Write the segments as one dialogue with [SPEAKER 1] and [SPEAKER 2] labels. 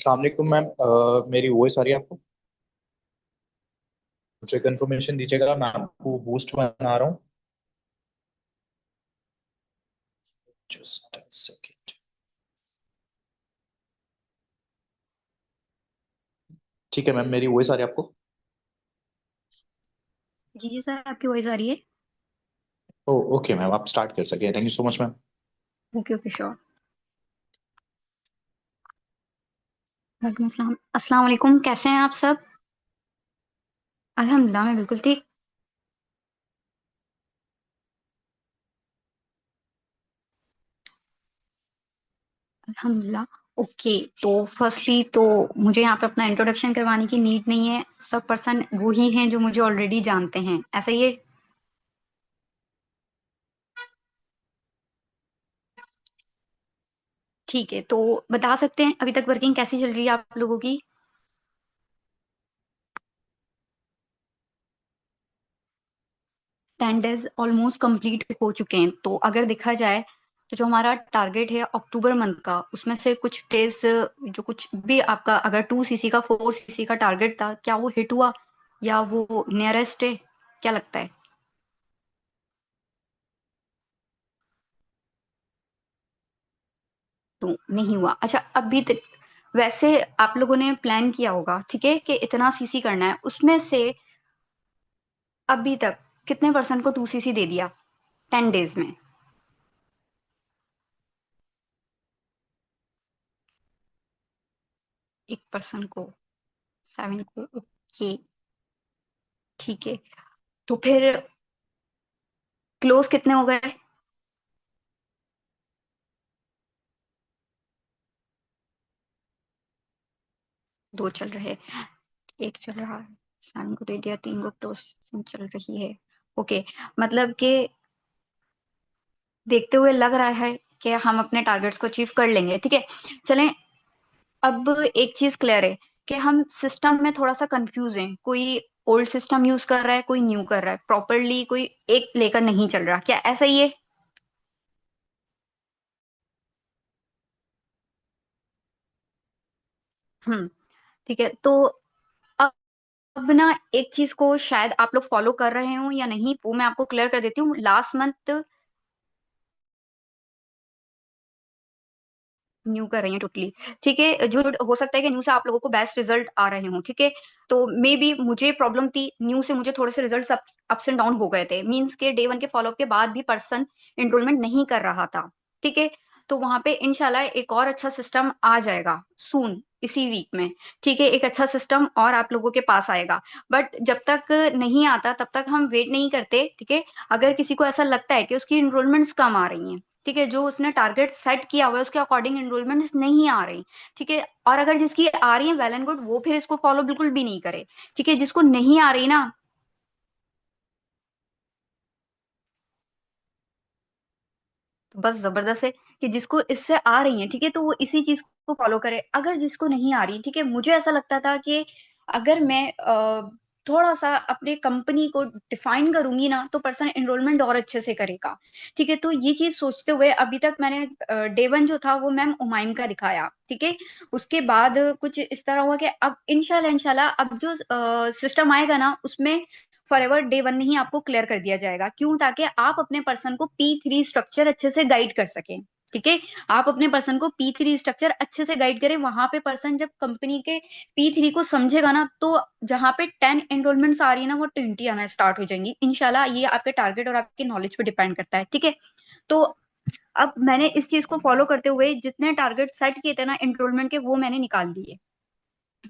[SPEAKER 1] अस्सलाम वालेकुम मैम। मेरी वॉइस आ रही है आपको? मुझे कंफर्मेशन दीजिएगा, मैं आपको बूस्ट बना रहा हूँ। Just second. ठीक है मैम, मेरी वॉइस आ रही है आपको?
[SPEAKER 2] जी जी सर, आपकी वॉइस आ रही है।
[SPEAKER 1] ओ ओके मैम, आप स्टार्ट कर सके। Thank you so much ma'am.
[SPEAKER 2] Okay okay sure. वालेकुम अस्सलाम। अस्सलाम वालेकुम, कैसे हैं आप सब? अल्हम्दुलिल्लाह, मैं बिल्कुल ठीक। अल्हम्दुलिल्लाह। ओके। तो फर्स्टली तो मुझे यहाँ पे अपना इंट्रोडक्शन करवाने की नीड नहीं है। सब पर्सन वो ही हैं जो मुझे ऑलरेडी जानते हैं, ऐसा ही है। ठीक है, तो बता सकते हैं अभी तक वर्किंग कैसी चल रही है आप लोगों की? 10 डेज ऑलमोस्ट कंप्लीट हो चुके हैं। तो अगर देखा जाए तो जो हमारा टारगेट है अक्टूबर मंथ का, उसमें से कुछ डेज जो कुछ भी आपका अगर 2 सीसी का 4 सीसी का टारगेट था, क्या वो हिट हुआ या वो नियरेस्ट है? क्या लगता है? तो नहीं हुआ, अच्छा। अभी तक वैसे आप लोगों ने प्लान किया होगा, ठीक है, कि इतना सीसी करना है, उसमें से अभी तक कितने पर्सन को 2 सीसी दे दिया 10 डेज में? एक पर्सन को, 7 को। ओके, ठीक है। तो फिर क्लोज कितने हो गए? दो चल रहे, एक चल रहा है। 7 को दे दिया, 3 को क्लोज चल रही है। ओके, मतलब कि देखते हुए लग रहा है कि हम अपने टारगेट्स को अचीव कर लेंगे, ठीक है। चलें। अब एक चीज क्लियर है कि हम सिस्टम में थोड़ा सा कंफ्यूज हैं। कोई ओल्ड सिस्टम यूज कर रहा है, कोई न्यू कर रहा है, प्रॉपरली कोई एक लेकर नहीं चल रहा, क्या ऐसा ही है? ठीक है। तो अब ना एक चीज को शायद आप लोग फॉलो कर रहे हो या नहीं, वो मैं आपको क्लियर कर देती हूँ। लास्ट मंथ न्यू कर रही है टोटली, ठीक है। जो हो सकता है कि न्यू से आप लोगों को बेस्ट रिजल्ट आ रहे हो, ठीक है। तो मे बी मुझे प्रॉब्लम थी न्यू से, मुझे थोड़े से रिजल्ट अप्स एंड डाउन हो गए थे। मींस के डे 1 के फॉलोअप के बाद भी पर्सन एनरोलमेंट नहीं कर रहा था, ठीक है। तो वहां पे इंशाल्लाह एक और अच्छा सिस्टम आ जाएगा सून, इसी वीक में, ठीक है। एक अच्छा सिस्टम और आप लोगों के पास आएगा। बट जब तक नहीं आता तब तक हम वेट नहीं करते, ठीक है। अगर किसी को ऐसा लगता है कि उसकी इनरोलमेंट्स कम आ रही हैं, ठीक है, जो उसने टारगेट सेट किया हुआ है उसके अकॉर्डिंग एनरोलमेंट नहीं आ रही, ठीक है, और अगर जिसकी आ रही है वेल एंड गुड, वो फिर इसको फॉलो बिल्कुल भी नहीं करे, ठीक है। जिसको नहीं आ रही ना, तो बस जबरदस्त है कि जिसको इससे आ रही है, ठीक है, तो वो इसी चीज को फॉलो करे। अगर जिसको नहीं आ रही, ठीक है, मुझे ऐसा लगता था कि अगर मैं थोड़ा सा अपने कंपनी को डिफाइन करूंगी ना, तो पर्सन एनरोलमेंट और अच्छे से करेगा, ठीक है। तो ये चीज सोचते हुए अभी तक मैंने डे 1 जो था वो मैम उमाइम का दिखाया, ठीक है। उसके बाद कुछ इस तरह हुआ कि अब इंशाल्लाह इंशाल्लाह अब जो सिस्टम आएगा ना, उसमें फॉरएवर डे 1 में ही आपको क्लियर कर दिया जाएगा। क्यों? ताकि आप अपने पर्सन को P3 स्ट्रक्चर अच्छे से गाइड कर सकें, ठीक है। आप अपने पर्सन को P3 स्ट्रक्चर अच्छे से गाइड करें। वहां पे पर्सन जब कंपनी के P3 को समझेगा ना, तो जहां पे 10 एनरोलमेंट्स आ रही है ना, वो 20 आना स्टार्ट हो जाएंगी इंशाल्लाह। ये आपके टारगेट और आपकी नॉलेज पे डिपेंड करता है, ठीक है। तो अब मैंने इस चीज को फॉलो करते हुए जितने टारगेट सेट किए थे ना एनरोलमेंट के, वो मैंने निकाल दिए।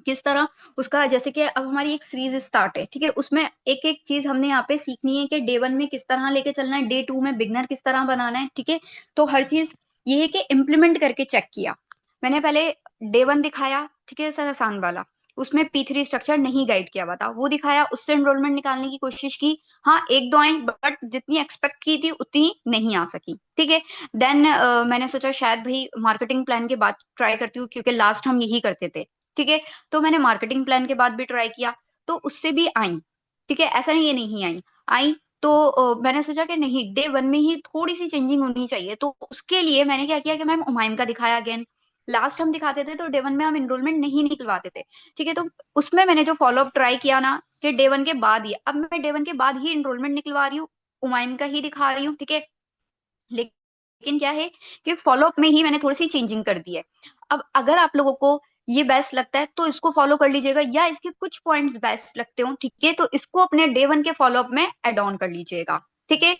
[SPEAKER 2] किस तरह? उसका जैसे कि अब हमारी एक सीरीज स्टार्ट है, ठीक है, उसमें एक एक चीज हमने यहाँ पे सीखनी है कि डे 1 में किस तरह लेके चलना है, डे 2 में बिगनर किस तरह बनाना है, ठीक है। तो हर चीज ये है कि इम्प्लीमेंट करके चेक किया मैंने। पहले डे 1 दिखाया, ठीक है, सर आसान वाला। उसमें P3 स्ट्रक्चर नहीं गाइड किया हुआ था, वो दिखाया, उससे एनरोलमेंट निकालने की कोशिश की। हाँ, एक दो आई, बट जितनी एक्सपेक्ट की थी उतनी नहीं आ सकी, ठीक है। देन मैंने सोचा शायद भाई मार्केटिंग प्लान के बाद ट्राई करती हूँ, क्योंकि लास्ट हम यही करते थे, ठीक है। तो मैंने मार्केटिंग प्लान के बाद भी ट्राई किया, तो उससे भी आई, ठीक है। ऐसा नहीं ये नहीं आई, आई। तो मैंने सोचा कि नहीं, डे 1 में ही थोड़ी सी चेंजिंग होनी चाहिए। तो उसके लिए मैंने क्या किया कि मैम उमाइम का दिखाया अगेन, लास्ट हम दिखाते थे तो डे 1 में हम एनरोलमेंट नहीं निकलवाते थे, ठीक है। तो उसमें मैंने जो फॉलोअप ट्राई किया ना कि डे 1 के बाद ही, अब मैं डे 1 के बाद ही एनरोलमेंट निकलवा रही हूँ, उमाइम का ही दिखा रही हूँ, ठीक है। लेकिन क्या है कि फॉलोअप में ही मैंने थोड़ी सी चेंजिंग कर दी है। अब अगर आप लोगों को ये बेस्ट लगता है तो इसको फॉलो कर लीजिएगा, या इसके कुछ पॉइंट्स बेस्ट लगते हो, ठीक है, तो इसको अपने डे 1 के फॉलोअप में एड ऑन कर लीजिएगा, ठीक है,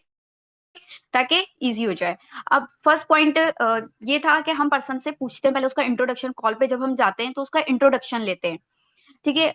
[SPEAKER 2] ताकि इजी हो जाए। अब फर्स्ट पॉइंट ये था कि हम पर्सन से पूछते हैं, पहले उसका इंट्रोडक्शन, कॉल पे जब हम जाते हैं तो उसका इंट्रोडक्शन लेते हैं, ठीक है।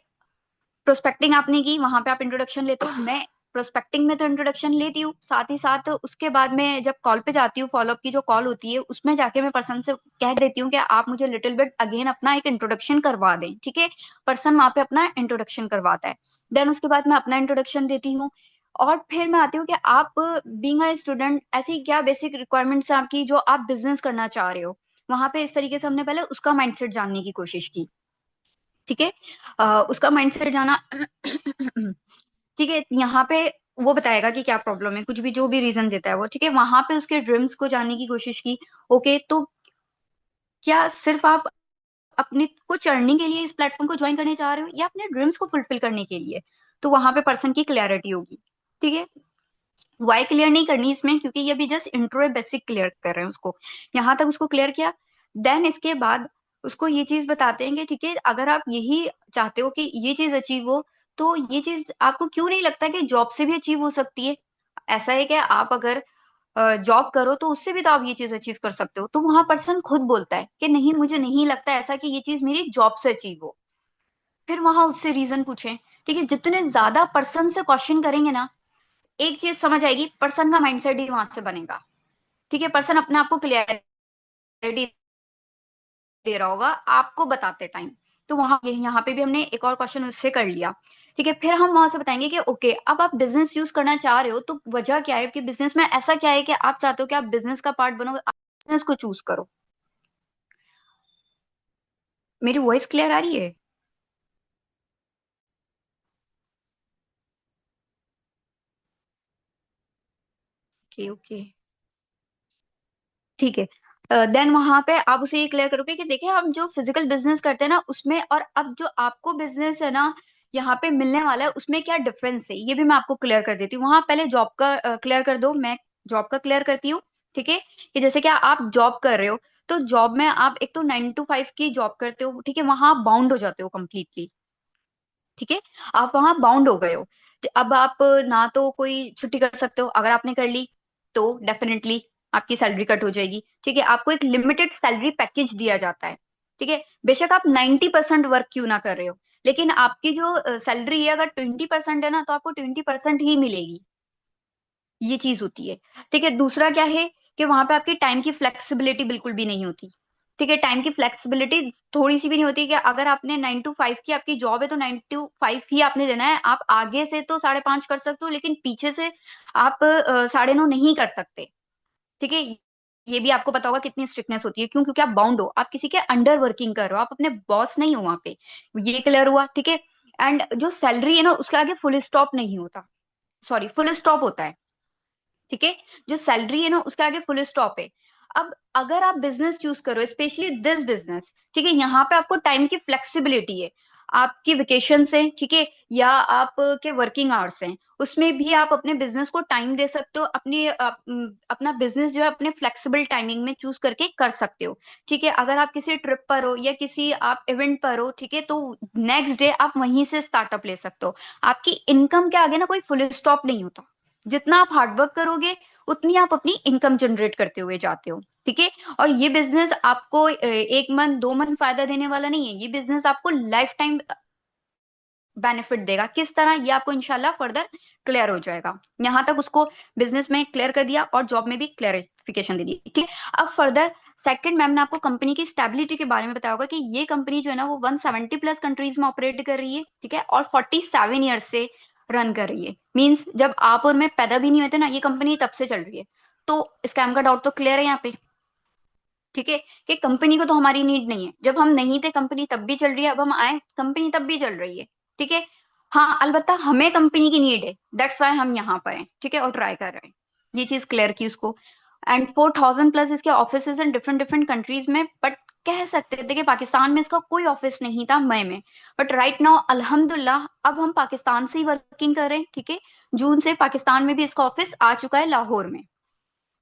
[SPEAKER 2] प्रोस्पेक्टिंग आपने की, वहां पे आप इंट्रोडक्शन लेते हो, मैं प्रोस्पेक्टिंग में तो इंट्रोडक्शन लेती हूँ, साथ ही साथ उसके बाद में जब कॉल पे जाती हूँ, फॉलोअप की जो कॉल होती है उसमें जाके मैं पर्सन से कह देती हूँ कि आप मुझे लिटिल बिट अगेन अपना एक इंट्रोडक्शन करवा दें, ठीक है। पर्सन वहां पे अपना इंट्रोडक्शन करवाता है, देन उसके बाद मैं अपना इंट्रोडक्शन देती हूँ, और फिर मैं आती हूँ कि आप बीइंग अ स्टूडेंट ऐसी क्या बेसिक रिक्वायरमेंट्स है आपकी जो आप बिजनेस करना चाह रहे हो। वहां पे इस तरीके से हमने पहले उसका माइंडसेट जानने की कोशिश की, ठीक है। उसका माइंडसेट जाना ठीक है, यहाँ पे वो बताएगा कि क्या प्रॉब्लम है, कुछ भी जो भी रीजन देता है वो, ठीक है। वहां पे उसके ड्रीम्स को जानने की कोशिश की, ओके, तो क्या सिर्फ आप अपने कुछ अर्निंग के लिए इस प्लेटफॉर्म को ज्वाइन करने चाह रहे हो या अपने ड्रीम्स को फुलफिल करने के लिए। तो वहां पे पर्सन की क्लैरिटी होगी, ठीक है। वाई क्लियर नहीं करनी इसमें, क्योंकि ये भी जस्ट इंट्रो बेसिक क्लियर कर रहे हैं उसको, यहाँ तक उसको क्लियर किया। देन इसके बाद उसको ये चीज बताते हैं कि ठीक है, अगर आप यही चाहते हो कि ये चीज अचीव हो, तो ये चीज आपको क्यों नहीं लगता कि जॉब से भी अचीव हो सकती है। ऐसा है कि आप अगर जॉब करो तो उससे भी तो आप ये चीज अचीव कर सकते हो। तो वहां पर्सन खुद बोलता है कि नहीं, मुझे नहीं लगता ऐसा कि ये चीज मेरी जॉब से अचीव हो। फिर वहां उससे रीजन पूछें, ठीक है। जितने ज्यादा पर्सन से क्वेश्चन करेंगे ना, एक चीज समझ आएगी, पर्सन का माइंडसेट ही वहां से बनेगा, ठीक है। पर्सन अपने आप को क्लियरिटी दे रहा होगा आपको बताते टाइम। तो वहां यहाँ पे भी हमने एक और क्वेश्चन उससे कर लिया, ठीक है। फिर हम वहां से बताएंगे कि ओके, अब आप बिजनेस चूज करना चाह रहे हो तो वजह क्या है कि बिजनेस में ऐसा क्या है कि आप चाहते हो कि आप बिजनेस का पार्ट बनो, आप बिजनेस को चूज करो। मेरी वॉइस क्लियर आ रही है? ओके ओके, ठीक है। देन वहां पे आप उसे ये क्लियर करोगे कि देखिए, हम जो फिजिकल बिजनेस करते हैं ना उसमें, और अब जो आपको बिजनेस है ना यहाँ पे मिलने वाला है, उसमें क्या डिफरेंस है, ये भी मैं आपको क्लियर कर देती हूँ। वहां पहले जॉब का क्लियर कर दो, मैं जॉब का क्लियर करती हूँ, ठीक है। कि जैसे क्या आप जॉब कर रहे हो, तो जॉब में आप एक तो 9 to 5 की जॉब करते हो, ठीक है, वहां आप बाउंड हो जाते हो कंप्लीटली, ठीक है। आप वहां बाउंड हो गए हो, तो अब आप ना तो कोई छुट्टी कर सकते हो, अगर आपने कर ली तो डेफिनेटली आपकी सैलरी कट हो जाएगी, ठीक है। आपको एक लिमिटेड सैलरी पैकेज दिया जाता है, ठीक है। बेशक आप 90% वर्क क्यों ना कर रहे हो, लेकिन आपकी जो सैलरी है, अगर 20% है ना, तो आपको 20% ही मिलेगी, ये चीज होती है, ठीक है। दूसरा क्या है कि वहां पे आपकी टाइम की फ्लेक्सिबिलिटी बिल्कुल भी नहीं होती, ठीक है। टाइम की फ्लेक्सिबिलिटी थोड़ी सी भी नहीं होती कि अगर आपने 9 to 5 की आपकी जॉब है तो 9 to 5 ही आपने देना है। आप आगे से तो 5:30 कर सकते हो, लेकिन पीछे से आप 9:30 नहीं कर सकते, ठीक है। ये भी आपको पता होगा कितनी स्ट्रिक्टनेस होती है, क्यों? क्योंकि आप बाउंड हो, आप किसी के अंडर वर्किंग कर रहे हो, आप अपने बॉस नहीं हो वहां पे। ये क्लियर हुआ, ठीक है। एंड जो सैलरी है ना उसके आगे फुल स्टॉप नहीं होता, सॉरी, फुल स्टॉप होता है, ठीक है। जो सैलरी है ना उसके आगे फुल स्टॉप है। अब अगर आप बिजनेस चूज करो, स्पेशली दिस बिजनेस, ठीक है, यहाँ पे आपको टाइम की फ्लेक्सिबिलिटी है, आपकी वेकेशन है, ठीक है, या आप के वर्किंग आवर्स हैं, उसमें भी आप अपने बिजनेस को टाइम दे सकते हो, अपना बिजनेस जो है अपने फ्लेक्सिबल टाइमिंग में चूज करके कर सकते हो, ठीक है। अगर आप किसी ट्रिप पर हो या किसी आप इवेंट पर हो, ठीक है, तो नेक्स्ट डे आप वहीं से स्टार्टअप ले सकते हो। आपकी इनकम के आगे ना कोई फुल स्टॉप नहीं होता, जितना आप हार्डवर्क करोगे उतनी आप अपनी इनकम जनरेट करते हुए जाते हो, ठीक है। और ये बिजनेस आपको 1 मंथ 2 मंथ फायदा देने वाला नहीं है, ये बिजनेस आपको लाइफ टाइम बेनिफिट देगा। किस तरह, ये आपको इंशाल्लाह फर्दर क्लियर हो जाएगा। यहाँ तक उसको बिजनेस में क्लियर कर दिया और जॉब में भी क्लियरिफिकेशन दे दी, ठीक है। अब फर्दर सेकंड, मैम ने आपको कंपनी की स्टेबिलिटी के बारे में बताया होगा कि ये कंपनी जो है ना वो 170+ कंट्रीज में ऑपरेट कर रही है, ठीक है, और 47 ईयर्स से रन कर रही है। मीन्स जब आप और मैं पैदा भी नहीं होते ना, ये कंपनी तब से चल रही है। तो स्कैम का डाउट तो क्लियर है यहाँ पे, ठीक है, कि कंपनी को तो हमारी नीड नहीं है, जब हम नहीं थे कंपनी तब भी चल रही है, अब हम आए कंपनी तब भी चल रही है, ठीक है। हाँ, अलबत्ता हमें कंपनी की नीड है, दैट्स वाई हम यहाँ पर हैं, ठीक है, और ट्राई कर रहे हैं। ये चीज क्लियर की उसको। एंड 4000+ इसके office in different different countries में, बट कह सकते थे कि पाकिस्तान में इसका कोई ऑफिस नहीं था मई में, बट राइट नाउ अल्हम्दुलिल्लाह अब हम पाकिस्तान से ही वर्किंग कर रहे हैं। ठीक है, जून से पाकिस्तान में भी इसका ऑफिस आ चुका है लाहौर में।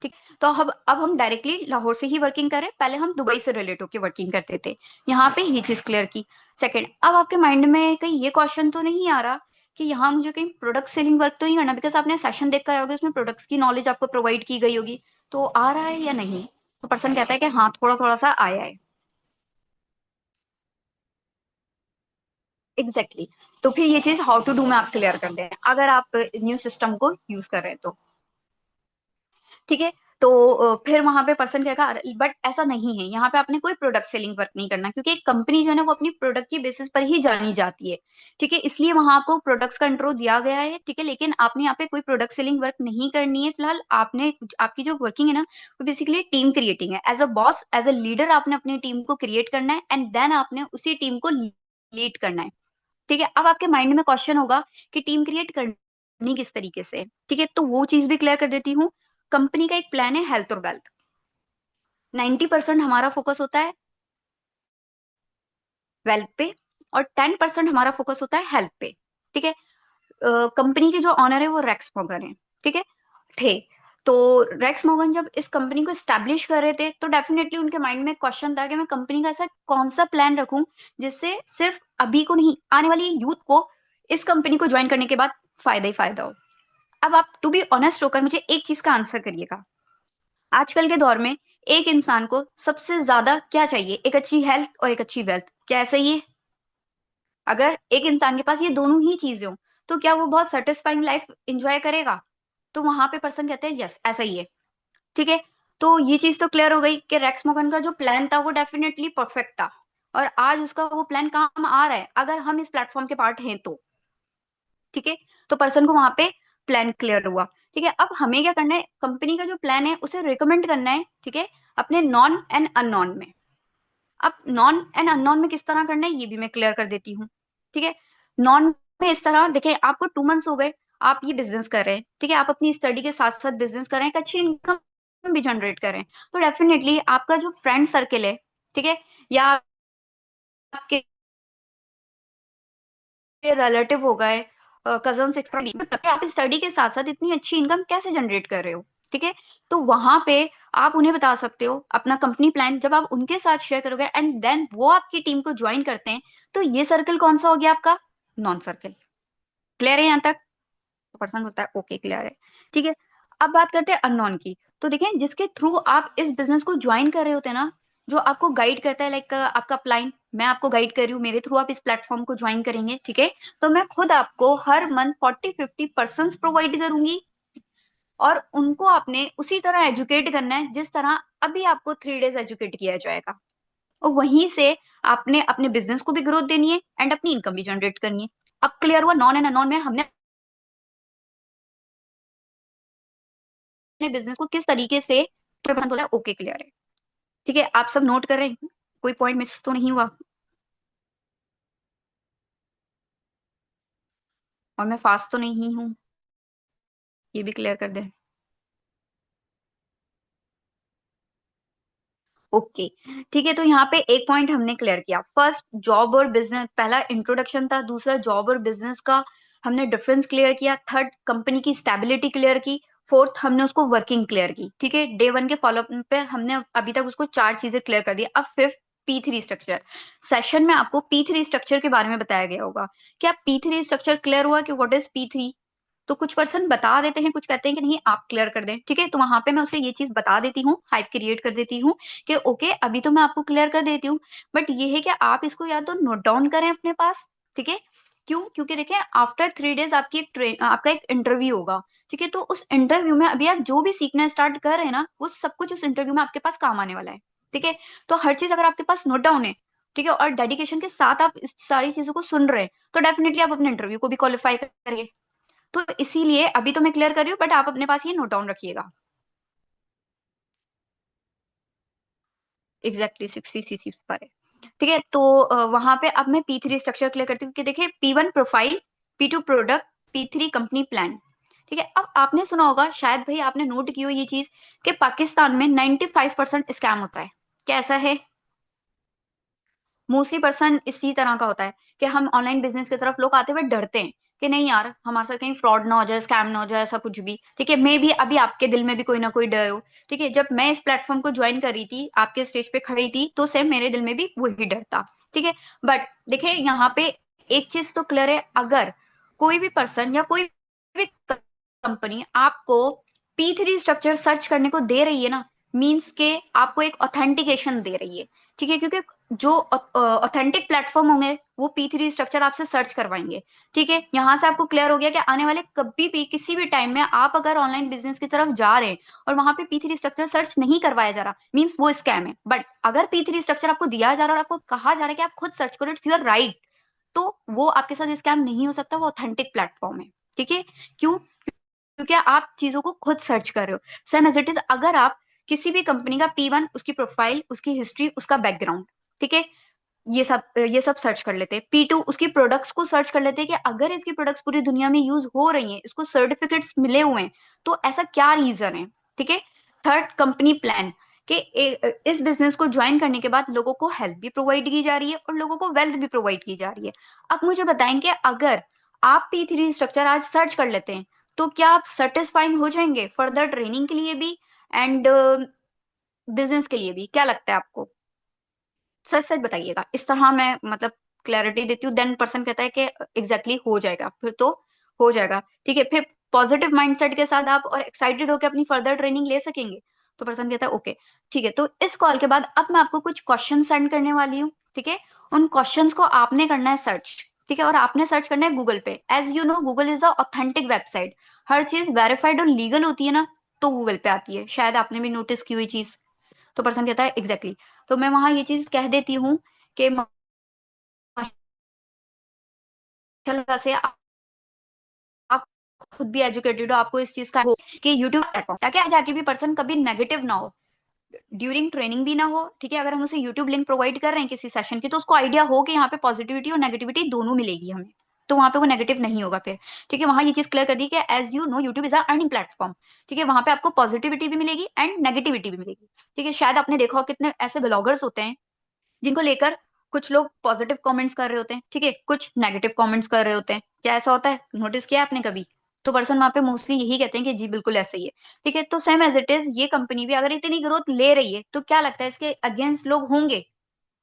[SPEAKER 2] ठीक, तो अब हम डायरेक्टली लाहौर से ही वर्किंग करें, पहले हम दुबई से रिलेट होकर वर्किंग करते थे। यहाँ पे ये चीज क्लियर की। सेकंड, अब आपके माइंड में कहीं ये क्वेश्चन तो नहीं आ रहा कि यहाँ मुझे कहीं प्रोडक्ट सेलिंग वर्क तो नहीं करना, बिकॉज आपने सेशन देख कर आए होगे, उसमें प्रोडक्ट्स की नॉलेज आपको प्रोवाइड की गई होगी, तो आ रहा है या नहीं? तो पर्सन कहता है कि हाँ थोड़ा थोड़ा सा आया है। Exactly exactly. तो फिर ये चीज हाउ टू डू में आप क्लियर कर दें अगर आप न्यू सिस्टम को यूज कर रहे हैं तो। ठीक है, तो फिर वहां पे पर्सन कहेगा बट ऐसा नहीं है, यहाँ पे आपने कोई प्रोडक्ट सेलिंग वर्क नहीं करना, क्योंकि एक कंपनी जो है ना वो अपनी प्रोडक्ट की बेसिस पर ही जानी जाती है। ठीक है, इसलिए वहां आपको प्रोडक्ट्स का इंट्रो दिया गया है। ठीक है, लेकिन आपने यहाँ पे कोई प्रोडक्ट सेलिंग वर्क नहीं करनी है फिलहाल। आपने आपकी जो वर्किंग है ना वो बेसिकली टीम क्रिएटिंग है। As a boss, as a leader आपने अपनी टीम को क्रिएट करना है एंड देन आपने उसी टीम को लीड करना है। ठीक है, अब आपके माइंड में क्वेश्चन होगा कि टीम क्रिएट करनी किस तरीके से। ठीक है, तो वो चीज भी क्लियर कर देती हूँ। कंपनी का एक प्लान है हेल्थ और वेल्थ। 90% हमारा फोकस होता है वेल्थ पे और 10% हमारा फोकस होता है हेल्थ पे। ठीक है, कंपनी के जो ऑनर है वो रेक्स मॉर्गन है। ठीक है, थे। तो रेक्स मॉर्गन जब इस कंपनी को स्टैब्लिश कर रहे थे तो डेफिनेटली उनके माइंड में क्वेश्चन था कि मैं कंपनी का ऐसा कौन सा प्लान रखूं जिससे सिर्फ अभी को नहीं, आने वाली यूथ को इस कंपनी को ज्वाइन करने के बाद फायदा ही फायदा हो। अब आप टू बी ऑनेस्ट होकर मुझे एक चीज का आंसर करिएगा। आजकल के दौर में एक इंसान को सबसे ज्यादा क्या चाहिए? एक अच्छी हेल्थ और एक अच्छी वेल्थ। क्या ऐसा ही है? अगर एक इंसान के पास ये दोनों ही चीजें हो तो क्या वो बहुत सेटिस्फाइंग लाइफ एंजॉय करेगा? तो वहां पे पर्सन कहते हैं यस ऐसा ही है। ठीक है, तो ये चीज तो क्लियर हो गई कि रेक्स मॉर्गन का जो प्लान था वो डेफिनेटली परफेक्ट था, और आज उसका वो प्लान काम आ रहा है अगर हम इस प्लेटफॉर्म के पार्ट हैं तो। ठीक है, तो पर्सन को वहां पे प्लान क्लियर हुआ। ठीक है, अब हमें क्या करना है? कंपनी का जो प्लान है उसे रिकमेंड करना है। ठीक है, अपने नॉन एंड अननोन में। अब नॉन एंड अननोन में किस तरह करना है ये भी मैं क्लियर कर देती हूँ। ठीक है, नॉन में इस तरह देखिए, आपको 2 मंथ्स हो गए, आप ये बिजनेस कर रहे हैं। ठीक है, आप अपनी स्टडी के साथ साथ बिजनेस कर रहे हैं, एक अच्छी इनकम भी जनरेट कर रहे हैं, तो डेफिनेटली आपका जो फ्रेंड सर्किल है, ठीक है, या आपके रिलेटिव हो गए, कजन, आप स्टडी के साथ साथ इतनी अच्छी इनकम कैसे जनरेट कर रहे हो? ठीक है, तो वहां पे आप उन्हें बता सकते हो अपना कंपनी प्लान। जब आप उनके साथ शेयर करोगे एंड देन वो आपकी टीम को ज्वाइन करते हैं, तो ये सर्कल कौन सा हो गया आपका? Non circle. क्लियर है यहाँ तक? तो पर्सन होता है ओके क्लियर है। ठीक है, अब बात करते हैं अननोन की। तो देखें, जिसके थ्रू आप इस बिजनेस को ज्वाइन कर रहे होते हैं ना, जो आपको गाइड करता है, लाइक आपका क्लाइंट, मैं आपको गाइड कर रही हूँ, मेरे थ्रू आप इस प्लेटफॉर्म को ज्वाइन करेंगे। ठीक है, तो मैं खुद आपको हर मंथ 40-50% प्रोवाइड करूंगी, और उनको आपने उसी तरह एजुकेट करना है जिस तरह अभी आपको 3 डेज एजुकेट किया जाएगा। और वहीं से आपने अपने बिजनेस को भी ग्रोथ देनी है एंड अपनी इनकम भी जनरेट करनी है। अब क्लियर हुआ नॉन एंड अननोन में हमने अपने बिजनेस को किस तरीके से बोला है। ओके क्लियर है। ठीक है, आप सब नोट कर रहे हैं? कोई पॉइंट मिस तो नहीं हुआ? और मैं फास्ट तो नहीं हूँ, ये भी क्लियर कर दें। ओके, ठीक है, तो यहाँ पे एक पॉइंट हमने क्लियर किया। फर्स्ट, जॉब और बिजनेस, पहला इंट्रोडक्शन था। दूसरा, जॉब और बिजनेस का हमने डिफरेंस क्लियर किया। थर्ड, कंपनी की स्टेबिलिटी क्लियर की। फोर्थ, हमने उसको वर्किंग क्लियर की। ठीक है, डे 1 के फॉलोअप पे हमने अभी तक उसको 4 चीजें क्लियर कर दी। अब फिफ्थ, P3 स्ट्रक्चर। सेशन में आपको P3 स्ट्रक्चर के बारे में बताया गया होगा। क्या P3 स्ट्रक्चर क्लियर हुआ कि व्हाट इज P3? तो कुछ पर्सन बता देते हैं, कुछ कहते हैं कि नहीं आप क्लियर कर दें। ठीक है, तो वहां पे मैं उसे ये चीज बता देती हूँ, हाइप क्रिएट कर देती हूँ कि ओके अभी तो मैं आपको क्लियर कर देती हूँ, बट ये है कि आप इसको या तो नोट डाउन करें अपने पास। ठीक है, क्यों? क्योंकि देखिए, आफ्टर 3 डेज आपकी आपका एक इंटरव्यू होगा। ठीक है, तो उस इंटरव्यू में अभी आप जो भी सीखना स्टार्ट कर रहे हैं ना, वो सब कुछ उस इंटरव्यू में आपके पास काम आने वाला है। ठीक है, तो हर चीज अगर आपके पास नोट डाउन है, ठीक है, और डेडिकेशन के साथ आप इस सारी चीजों को सुन रहे हैं, तो डेफिनेटली आप अपने इंटरव्यू को भी क्वालिफाई करेंगे। तो इसीलिए अभी तो मैं क्लियर कर रही हूँ, बट आप अपने पास ये नोट डाउन रखिएगा। एग्जैक्टली 60 cc पर है। ठीक है, तो वहां पे अब मैं P3 स्ट्रक्चर क्लियर करती हूँ कि देखिए, P1 profile, P2 product, P3 company plan. ठीक है, अब आपने सुना होगा, शायद भाई आपने नोट की हो ये चीज, कि पाकिस्तान में 95% स्कैम होता है। क्या ऐसा है? मोस्टली पर्सन इसी तरह का होता है कि हम ऑनलाइन बिजनेस की तरफ लोग आते हुए डरते हैं कि नहीं यार हमारे साथ कहीं फ्रॉड ना हो जाए, स्कैम ना हो जाए, ऐसा कुछ भी। ठीक है, मे भी अभी आपके दिल में भी कोई ना कोई डर हो। ठीक है, जब मैं इस प्लेटफॉर्म को ज्वाइन कर रही थी, आपके स्टेज पे खड़ी थी, तो सेम मेरे दिल में भी वही डर था। ठीक है, बट देखिए यहाँ पे एक चीज तो क्लियर है, अगर कोई भी पर्सन या कोई भी कंपनी आपको P3 स्ट्रक्चर सर्च करने को दे रही है ना, मीन्स के आपको एक ऑथेंटिकेशन दे रही है। ठीक है, क्योंकि जो ऑथेंटिक प्लेटफॉर्म होंगे वो P3 स्ट्रक्चर आपसे सर्च करवाएंगे। ठीक है, यहाँ से आपको क्लियर हो गया कि आने वाले कभी भी किसी भी टाइम में आप अगर ऑनलाइन बिजनेस की तरफ जा रहे हैं और वहां पे P3 स्ट्रक्चर सर्च नहीं करवाया जा रहा, मीन्स वो स्कैम है। बट अगर P3 स्ट्रक्चर आपको दिया जा रहा है और आपको कहा जा रहा है कि आप खुद सर्च करो, इट्स योर राइट, तो वो आपके साथ स्कैम नहीं हो सकता, वो ऑथेंटिक प्लेटफॉर्म है। ठीक है, क्यों? क्योंकि आप चीजों को खुद सर्च कर रहे हो। सेम एज इट इज, अगर आप किसी भी कंपनी का P1, उसकी प्रोफाइल, उसकी हिस्ट्री, उसका बैकग्राउंड, ठीक है, ये सब सर्च कर लेते हैं। P2 उसकी प्रोडक्ट्स को सर्च कर लेते हैं कि अगर इसकी प्रोडक्ट्स पूरी दुनिया में यूज हो रही हैं, इसको सर्टिफिकेट्स मिले हुए हैं, तो ऐसा क्या रीजन है। ठीक है, थर्ड, कंपनी प्लान, कि इस बिजनेस को ज्वाइन करने के बाद लोगों को हेल्प भी प्रोवाइड की जा रही है और लोगों को वेल्थ भी प्रोवाइड की जा रही है। अब मुझे बताएंगे, अगर आप P3 स्ट्रक्चर आज सर्च कर लेते हैं, तो क्या आप सेटिस्फाइड हो जाएंगे फर्दर ट्रेनिंग के लिए भी एंड बिजनेस के लिए भी? क्या लगता है आपको? सच सच बताइएगा, इस तरह मैं मतलब क्लैरिटी देती हूँ, देन पर्सन कहता है कि एग्जैक्टली हो जाएगा, फिर तो हो जाएगा। ठीक है, फिर पॉजिटिव माइंडसेट के साथ आप और एक्साइटेड होकर अपनी फर्दर ट्रेनिंग ले सकेंगे। तो पर्सन कहता है ओके ठीक है। तो इस कॉल के बाद अब मैं आपको कुछ क्वेश्चन सेंड करने वाली हूँ। ठीक है, उन क्वेश्चंस को आपने करना है सर्च। ठीक है, और आपने सर्च करना है गूगल पे। As you know, Google is a authentic website. हर चीज वेरीफाइड और लीगल होती है ना, तो गूगल पे आती है। शायद आपने भी नोटिस की हुई चीज। तो पर्सन कहता है एग्जैक्टली exactly। तो मैं वहां ये चीज कह देती हूँ कि माशाल्लाह से आप खुद भी एजुकेटेड हो, आपको इस चीज का हो कि यूट्यूब प्लेटफॉर्म, ताकि आगे जाके भी पर्सन कभी नेगेटिव ना हो, ड्यूरिंग ट्रेनिंग भी ना हो। ठीक है, अगर हम उसे यूट्यूब लिंक प्रोवाइड कर रहे हैं किसी सेशन की, तो उसको आइडिया हो कि यहाँ पे पॉजिटिविटी और नेगेटिविटी दोनों मिलेगी हमें, तो वहां पे वो नेगेटिव नहीं होगा फिर। ठीक है, वहां ये चीज क्लियर कर दी कि as you know YouTube is a earning platform. ठीक है, वहां पे आपको पॉजिटिविटी भी मिलेगी एंड नेगेटिविटी भी मिलेगी। ठीक है, शायद आपने देखा हो कितने ऐसे ब्लॉगर्स होते हैं जिनको लेकर कुछ लोग पॉजिटिव कमेंट्स कर रहे होते हैं, ठीक है, कुछ नेगेटिव कमेंट्स कर रहे होते हैं। क्या ऐसा होता है? नोटिस किया आपने कभी? तो पर्सन वहां पे मोस्टली यही कहते हैं कि जी बिल्कुल ऐसे ही है। ठीक है, तो सेम एज इट इज, ये कंपनी भी अगर इतनी ग्रोथ ले रही है, तो क्या लगता है इसके अगेंस्ट लोग होंगे?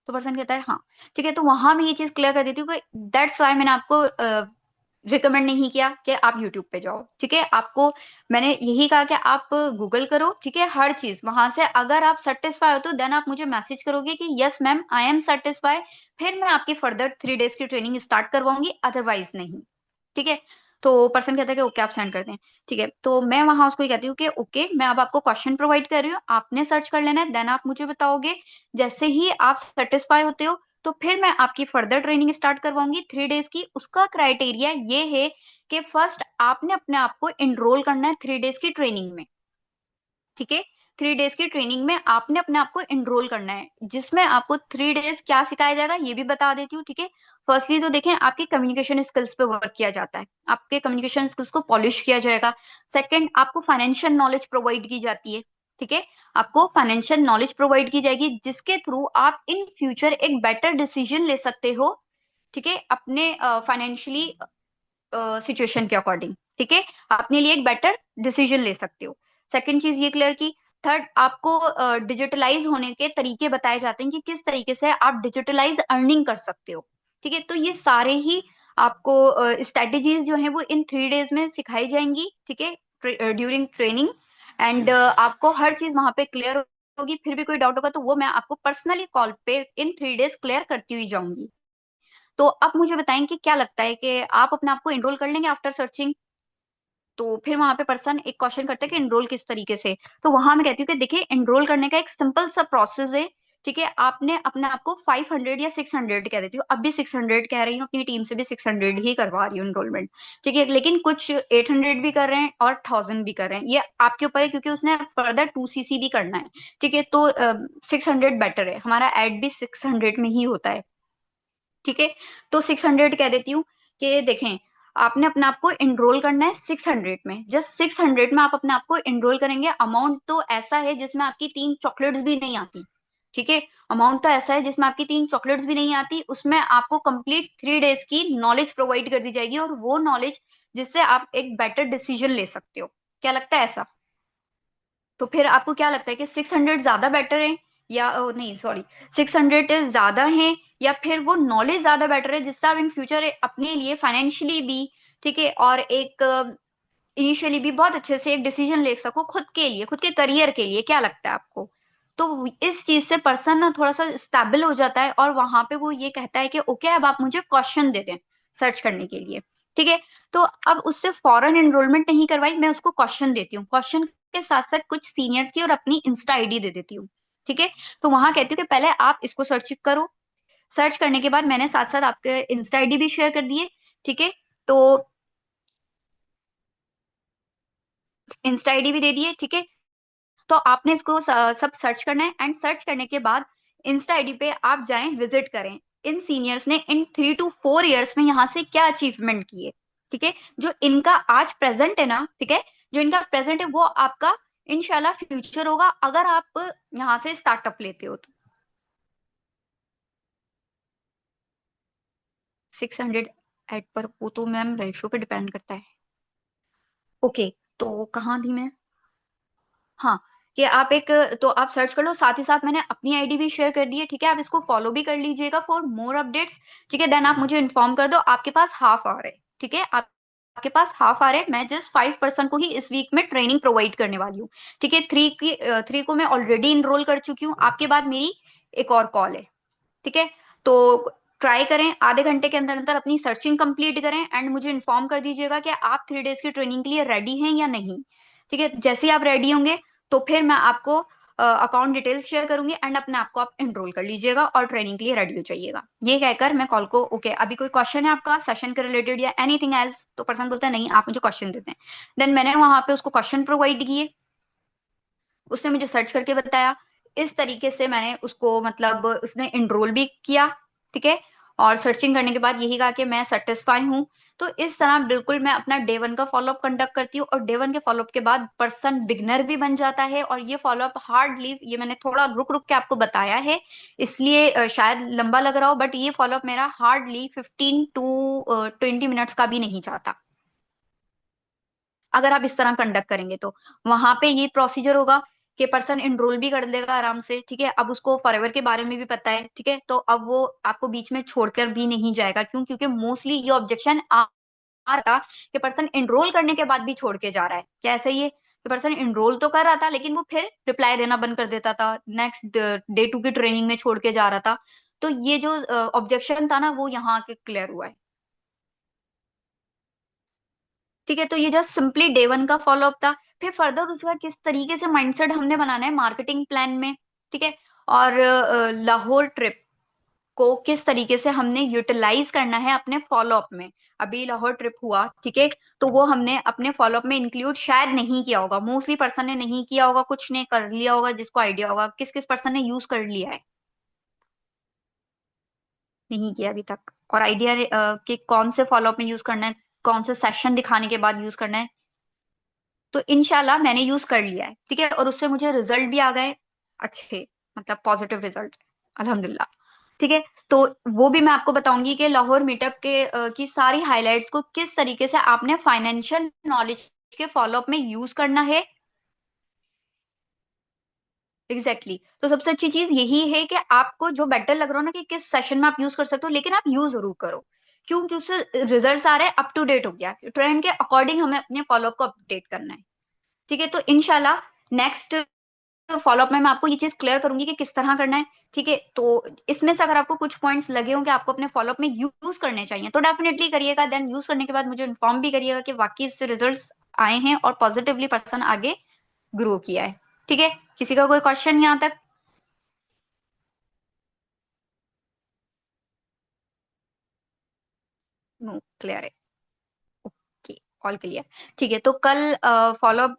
[SPEAKER 2] तो पर्सन कहता है हाँ। ठीक है, तो वहां भी ये चीज क्लियर कर देती हूँ कि दैट्स वाई मैंने आपको रिकमेंड नहीं किया कि आप यूट्यूब पे जाओ। ठीक है, आपको मैंने यही कहा कि आप गूगल करो। ठीक है, हर चीज वहां से, अगर आप सेटिस्फाई हो तो देन आप मुझे मैसेज करोगे कि yes ma'am I am satisfy, फिर मैं आपकी फर्दर 3 डेज की ट्रेनिंग स्टार्ट करवाऊंगी, अदरवाइज नहीं। ठीक है, तो पर्सन कहता है कि ओके आप सेंड कर दें। ठीक है, तो मैं वहां उसको ही कहती हूँ कि ओके मैं अब आपको क्वेश्चन प्रोवाइड कर रही हूँ, आपने सर्च कर लेना है, देन आप मुझे बताओगे। जैसे ही आप सेटिस्फाई होते हो, तो फिर मैं आपकी फर्दर ट्रेनिंग स्टार्ट करवाऊंगी 3 डेज की। उसका क्राइटेरिया ये है कि फर्स्ट आपने अपने आप को एनरोल करना है 3 डेज की ट्रेनिंग में। ठीक है, 3 डेज की ट्रेनिंग में आपने अपने आप को एनरोल करना है, जिसमें आपको 3 डेज क्या सिखाया जाएगा ये भी बता देती हूँ। ठीक है, फर्स्टली तो देखें, आपके कम्युनिकेशन स्किल्स पे वर्क किया जाता है, आपके कम्युनिकेशन स्किल्स को पॉलिश किया जाएगा। सेकंड, आपको फाइनेंशियल नॉलेज प्रोवाइड की जाती है। ठीक है, आपको फाइनेंशियल नॉलेज प्रोवाइड की जाएगी, जिसके थ्रू आप इन फ्यूचर एक बेटर डिसीजन ले सकते हो। ठीक है, अपने फाइनेंशियली सिचुएशन के अकॉर्डिंग। ठीक है, अपने लिए एक बेटर डिसीजन ले सकते हो। सेकंड चीज ये क्लियर की। थर्ड, आपको डिजिटलाइज होने के तरीके बताए जाते हैं कि किस तरीके से आप डिजिटलाइज अर्निंग कर सकते हो। ठीक है, तो ये सारे ही आपको स्ट्रेटेजीज जो है वो इन 3 डेज में सिखाई जाएंगी। ठीक है, ड्यूरिंग ट्रेनिंग, एंड आपको हर चीज वहां पे क्लियर होगी। फिर भी कोई डाउट होगा तो वो मैं आपको पर्सनली कॉल पे इन 3 डेज क्लियर करती हुई जाऊंगी। तो अब मुझे बताएं कि क्या लगता है कि आप अपने आप को एनरोल कर लेंगे आफ्टर सर्चिंग? तो फिर वहां पे पर्सन एक क्वेश्चन करते हैं कि एनरोल किस तरीके से। तो वहां मैं कहती हूँ कि देखिए, एनरोल करने का एक सिंपल सा प्रोसेस है। ठीक है, आपने अपने आप को 500 या 600 कह देती हूँ, अब भी 600 कह रही हूँ, अपनी टीम से भी 600 ही करवा रही हूँ एनरोलमेंट। ठीक है, लेकिन कुछ 800 भी कर रहे हैं और 1000 भी कर रहे हैं, ये आपके ऊपर है, क्योंकि उसने फर्दर 2CC भी करना है। ठीक है, तो 600 बेटर है, हमारा एड भी 600 में ही होता है। ठीक है, तो 600 कह देती हूँ कि देखें, आपने अपने आप को एनरोल करना है 600 में, जस्ट 600 में आप अपने आप को एनरोल करेंगे। अमाउंट तो ऐसा है जिसमें आपकी 3 चॉकलेट्स भी नहीं आती। ठीक है। अमाउंट तो ऐसा है जिसमें आपकी 3 चॉकलेट्स भी नहीं आती, उसमें आपको कंप्लीट 3 डेज की नॉलेज प्रोवाइड कर दी जाएगी, और वो नॉलेज जिससे आप एक बेटर डिसीजन ले सकते हो। क्या लगता है ऐसा? तो फिर आपको क्या लगता है कि 600 ज्यादा बेटर है, या नहीं सॉरी, 600 ज्यादा है, या फिर वो नॉलेज ज्यादा बेटर है जिससे आप इन फ्यूचर अपने लिए फाइनेंशियली भी, ठीक है, और एक इनिशियली भी बहुत अच्छे से एक डिसीजन ले सको खुद के लिए, खुद के करियर के लिए? क्या लगता है आपको? तो इस चीज से पर्सन ना थोड़ा सा स्टेबल हो जाता है, और वहां पे वो ये कहता है कि ओके अब आप मुझे क्वेश्चन दे दें सर्च करने के लिए, ठीक है। तो अब उससे फॉरेन एनरोलमेंट नहीं करवाई, मैं उसको क्वेश्चन देती हूँ, क्वेश्चन के साथ साथ कुछ सीनियर्स की और अपनी इंस्टा आईडी दे देती हूँ, ठीक है। तो वहां कहती हूँ कि पहले आप इसको सर्च करो, सर्च करने के बाद मैंने साथ साथ आपके इंस्टा आईडी भी शेयर कर दिए, ठीक है। तो इंस्टा आईडी भी दे दिए, ठीक है। तो आपने इसको सब सर्च करना है, एंड सर्च करने के बाद इंस्टा आईडी पे आप जाएं, विजिट करें इन सीनियर्स ने इन 3 to 4 years में यहाँ से क्या अचीवमेंट किए, ठीक है। जो इनका आज प्रेजेंट है ना, ठीक है, जो इनका प्रेजेंट है वो आपका इंशाल्लाह फ्यूचर होगा, अगर आप यहाँ से स्टार्टअप लेते हो तो। 600 एड पर वो तो मैम रेशो पे डिपेंड करता है। ओके, तो कहाँ थी मैं? हाँ, कि आप एक, तो आप सर्च कर लो, साथ ही साथ मैंने अपनी आईडी भी शेयर कर दी है, ठीक है। आप इसको फॉलो भी कर लीजिएगा फॉर मोर अपडेट्स, ठीक है। देन आप मुझे इन्फॉर्म कर दो, आपके पास हाफ आवर है, ठीक है। आप आपके पास हाफ आवर है, मैं जस्ट 5% को ही इस वीक में ट्रेनिंग प्रोवाइड करने वाली हूँ, ठीक है। 3 को मैं ऑलरेडी इनरोल कर चुकी हूँ, आपके बाद मेरी एक और कॉल है, ठीक है। तो ट्राई करें, आधे घंटे के अंदर अंदर अपनी सर्चिंग कंप्लीट करें, एंड मुझे इन्फॉर्म कर दीजिएगा कि आप 3 डेज की ट्रेनिंग के लिए रेडी हैं या नहीं, ठीक है। जैसे ही आप रेडी होंगे तो फिर मैं आपको अकाउंट डिटेल्स शेयर करूंगी, एंड अपने आप को आप एनरोल कर लीजिएगा और ट्रेनिंग के लिए रेडी हो जाइएगा। ये कहकर मैं कॉल को ओके, अभी कोई क्वेश्चन है आपका सेशन के रिलेटेड या एनीथिंग एल्स? तो पर्सन बोलता है नहीं, आप मुझे क्वेश्चन देते हैं। देन मैंने वहां पे उसको क्वेश्चन प्रोवाइड किए, उसने मुझे सर्च करके बताया, इस तरीके से मैंने उसको, मतलब उसने एनरोल भी किया, ठीक है। और सर्चिंग करने के बाद यही कहा कि मैं सेटिस्फाई हूँ। तो इस तरह बिल्कुल मैं अपना डे 1 का फॉलोअप कंडक्ट करती हूँ, और डे 1 के फॉलोअप के बाद पर्सन बिगनर भी बन जाता है। और ये फॉलोअप हार्ड लीव, ये मैंने थोड़ा रुक रुक के आपको बताया है, इसलिए शायद लंबा लग रहा हो, बट ये फॉलोअप मेरा हार्डली 15 to 20 मिनट्स का भी नहीं जाता, अगर आप इस तरह कंडक्ट करेंगे तो। वहां पे ये प्रोसीजर होगा कि पर्सन एनरोल भी कर लेगा आराम से, ठीक है। अब उसको फॉरएवर के बारे में भी पता है, ठीक है। तो अब वो आपको बीच में छोड़कर भी नहीं जाएगा, क्यों? क्योंकि मोस्टली ये ऑब्जेक्शन आ रहा कि पर्सन एनरोल करने के बाद भी छोड़ के जा रहा है। क्या ऐसा ही है कि पर्सन एनरोल तो कर रहा था, लेकिन वो फिर रिप्लाई देना बंद कर देता था, नेक्स्ट डे 2 की ट्रेनिंग में छोड़ के जा रहा था। तो ये जो ऑब्जेक्शन था ना, वो यहाँ आके क्लियर हुआ है, ठीक है। तो ये जस्ट सिंपली डे 1 का फॉलोअप था। फिर फर्दर उसका किस तरीके से माइंडसेट हमने बनाना है मार्केटिंग प्लान में, ठीक है। और लाहौर ट्रिप को किस तरीके से हमने यूटिलाइज करना है अपने फॉलोअप में। अभी लाहौर ट्रिप हुआ, ठीक है, तो वो हमने अपने फॉलोअप में इंक्लूड शायद नहीं किया होगा, मोस्टली पर्सन ने नहीं किया होगा, कुछ ने कर लिया होगा, जिसको आइडिया होगा। किस किस पर्सन ने यूज कर लिया है? नहीं किया अभी तक। और आइडिया कि कौन से फॉलोअप में यूज करना है, कौन से सेशन दिखाने के बाद यूज करना है? तो इनशाला मैंने यूज कर लिया है, ठीक है, और उससे मुझे रिजल्ट भी आ गए अच्छे, मतलब पॉजिटिव रिजल्ट, अल्हम्दुलिल्लाह, ठीक है। तो वो भी मैं आपको बताऊंगी कि लाहौर मीटअप के की सारी हाइलाइट्स को किस तरीके से आपने फाइनेंशियल नॉलेज के फॉलोअप में यूज करना है। Exactly exactly। तो सबसे अच्छी चीज यही है कि आपको जो बेटर लग रहा हो ना, कि किस सेशन में आप यूज कर सकते हो, लेकिन आप यूज जरूर करो, क्योंकि उससे रिजल्ट्स आ रहे हैं, अप टू डेट हो गया, ट्रेंड के अकॉर्डिंग हमें अपने फॉलोअप को अपडेट करना है, ठीक है। तो इनशाला नेक्स्ट फॉलोअप में मैं आपको ये चीज क्लियर करूंगी कि किस तरह करना है, ठीक है। तो इसमें से अगर आपको कुछ पॉइंट्स लगे हो कि आपको अपने फॉलोअप में यूज करने चाहिए, तो डेफिनेटली करिएगा। देन यूज करने के बाद मुझे इन्फॉर्म भी करिएगा कि वाकई इससे रिजल्ट्स आए हैं और पॉजिटिवली पर्सन आगे ग्रो किया है, ठीक है। किसी का कोई क्वेश्चन यहाँ तक? नो, क्लियर है। ओके, ऑल क्लियर, ठीक है। तो कल फॉलोअप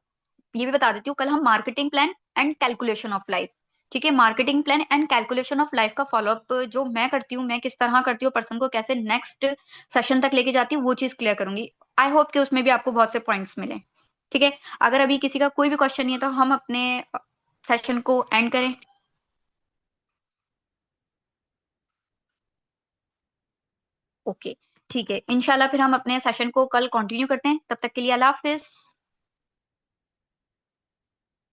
[SPEAKER 2] ये भी बता देती हूँ, कल हम marketing plan and calculation of life, ठीक है, marketing plan and calculation of life का फॉलोअप जो मैं करती हूँ, मैं किस तरह करती हूँ, पर्सन को कैसे नेक्स्ट सेशन तक लेके जाती हूँ, वो चीज क्लियर करूंगी। आई होप कि उसमें भी आपको बहुत से पॉइंट्स मिले, ठीक है। अगर अभी किसी का कोई भी क्वेश्चन नहीं है तो हम अपने सेशन को एंड करें। ओके, ठीक है। इंशाल्लाह फिर हम अपने सेशन को कल कंटिन्यू करते हैं। तब तक के लिए अल्लाह हाफ़िज़।